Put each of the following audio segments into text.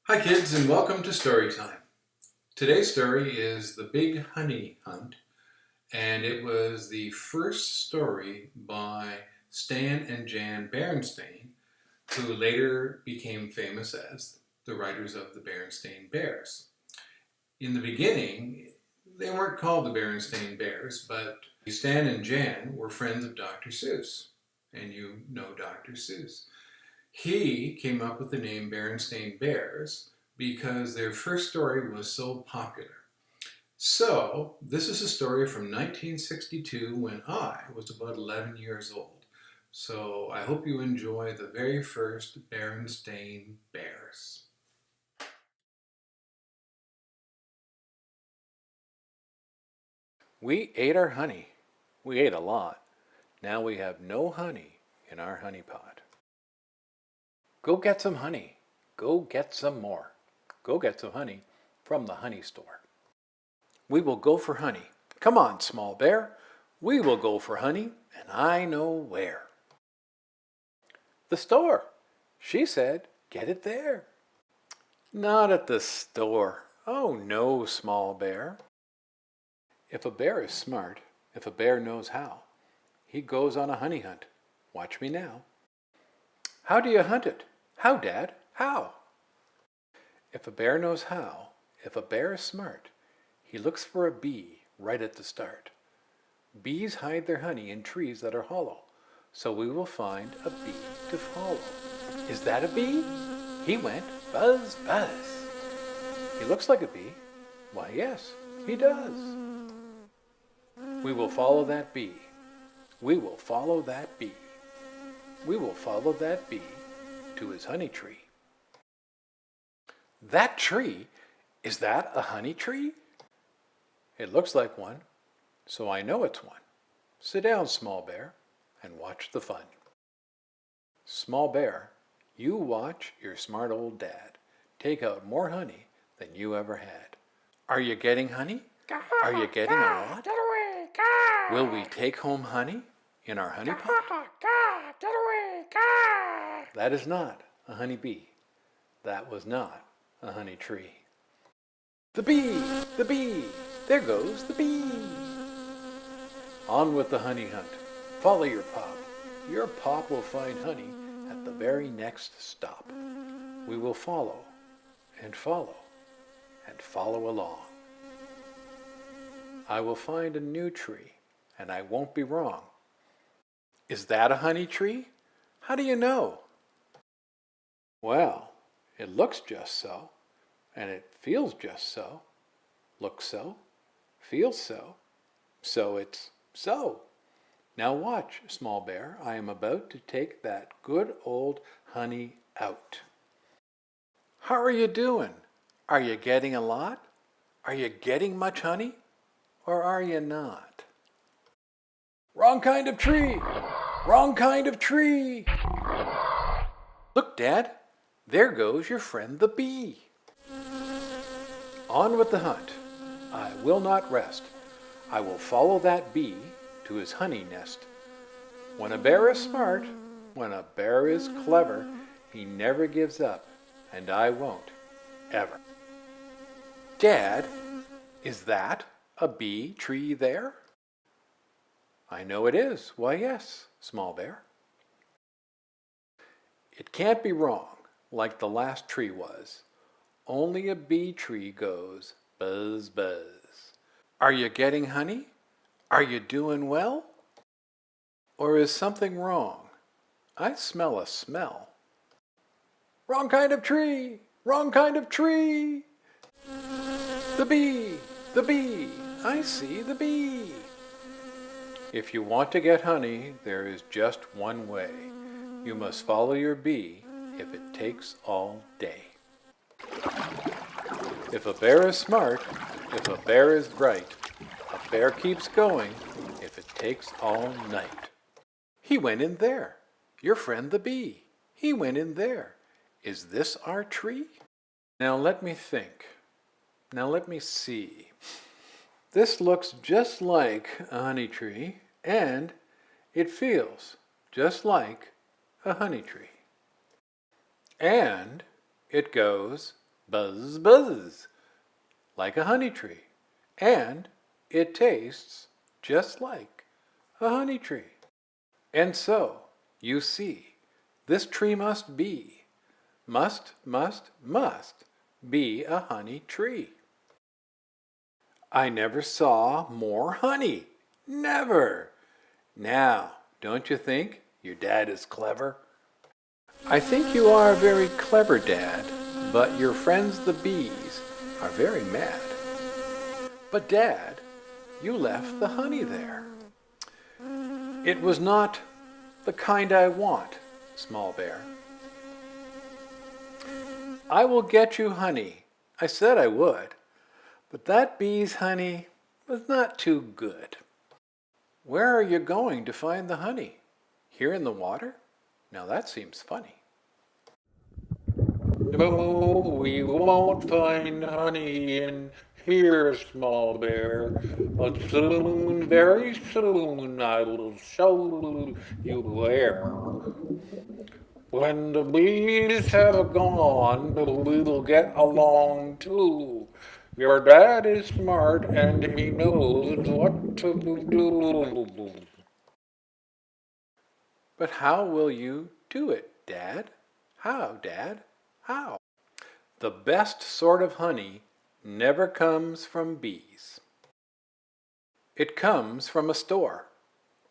Hi kids and welcome to Story Time. Today's story is The Big Honey Hunt, and it was the first story by Stan and Jan Berenstain, who later became famous as the writers of the Berenstain Bears. In the beginning, they weren't called the Berenstain Bears, but Stan and Jan were friends of Dr. Seuss, and you know Dr. Seuss. He came up with the name Berenstain Bears because their first story was so popular. So, this is a story from 1962 when I was about 11 years old. So, I hope you enjoy the very first Berenstain Bears. We ate our honey. We ate a lot. Now we have no honey in our honey pot. Go get some honey. Go get some more. Go get some honey from the honey store. We will go for honey. Come on, small bear. We will go for honey, and I know where. The store. She said, get it there. Not at the store. Oh no, small bear. If a bear is smart, if a bear knows how, he goes on a honey hunt. Watch me now. How do you hunt it? How, Dad? How? If a bear knows how, if a bear is smart, he looks for a bee right at the start. Bees hide their honey in trees that are hollow, so we will find a bee to follow. Is that a bee? He went buzz, buzz. He looks like a bee. Why, yes, he does. We will follow that bee. We will follow that bee. We will follow that bee to his honey tree. That tree? Is that a honey tree? It looks like one, so I know it's one. Sit down, small bear, and watch the fun. Small bear, you watch your smart old dad take out more honey than you ever had. Are you getting honey? Are you getting a lot? Get away! Gah! Will we take home honey in our honey pot? Gah! Get away! Gah! That is not a honey bee. That was not a honey tree. The bee! The bee! There goes the bee! On with the honey hunt. Follow your pop. Your pop will find honey at the very next stop. We will follow and follow and follow along. I will find a new tree, and I won't be wrong. Is that a honey tree? How do you know? Well, it looks just so, and it feels just so. Looks so, feels so, so it's so. Now watch, small bear, I am about to take that good old honey out. How are you doing? Are you getting a lot? Are you getting much honey? Or are you not? Wrong kind of tree! Wrong kind of tree! Look, Dad, there goes your friend the bee. On with the hunt. I will not rest. I will follow that bee to his honey nest. When a bear is smart, when a bear is clever, he never gives up, and I won't, ever. Dad, is that a bee tree there? I know it is. Why, yes, small bear. It can't be wrong, like the last tree was. Only a bee tree goes buzz, buzz. Are you getting honey? Are you doing well? Or is something wrong? I smell a smell. Wrong kind of tree! Wrong kind of tree! The bee! The bee! I see the bee! If you want to get honey, there is just one way. You must follow your bee if it takes all day. If a bear is smart, if a bear is bright, a bear keeps going if it takes all night. He went in there. Your friend the bee. He went in there. Is this our tree? Now let me think. Now let me see. This looks just like a honey tree, and it feels just like a honey tree. And it goes buzz, buzz, like a honey tree. And it tastes just like a honey tree. And so, you see, this tree must be be a honey tree. I never saw more honey. Never. Now, don't you think your dad is clever? I think you are very clever, Dad, but your friends the bees are very mad. But Dad, you left the honey there. It was not the kind I want, Small Bear. I will get you honey. I said I would, but that bee's honey was not too good. Where are you going to find the honey? Here in the water? Now that seems funny. No, we won't find honey in here, Small Bear. But soon, very soon, I will show you where. When the bees have gone, we will get along too. Your dad is smart and he knows what to do. But how will you do it, Dad? How, Dad? How? The best sort of honey never comes from bees. It comes from a store.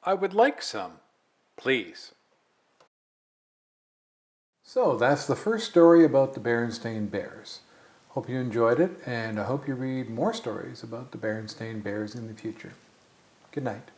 I would like some, please. So that's the first story about the Berenstain Bears. Hope you enjoyed it, and I hope you read more stories about the Berenstain Bears in the future. Good night.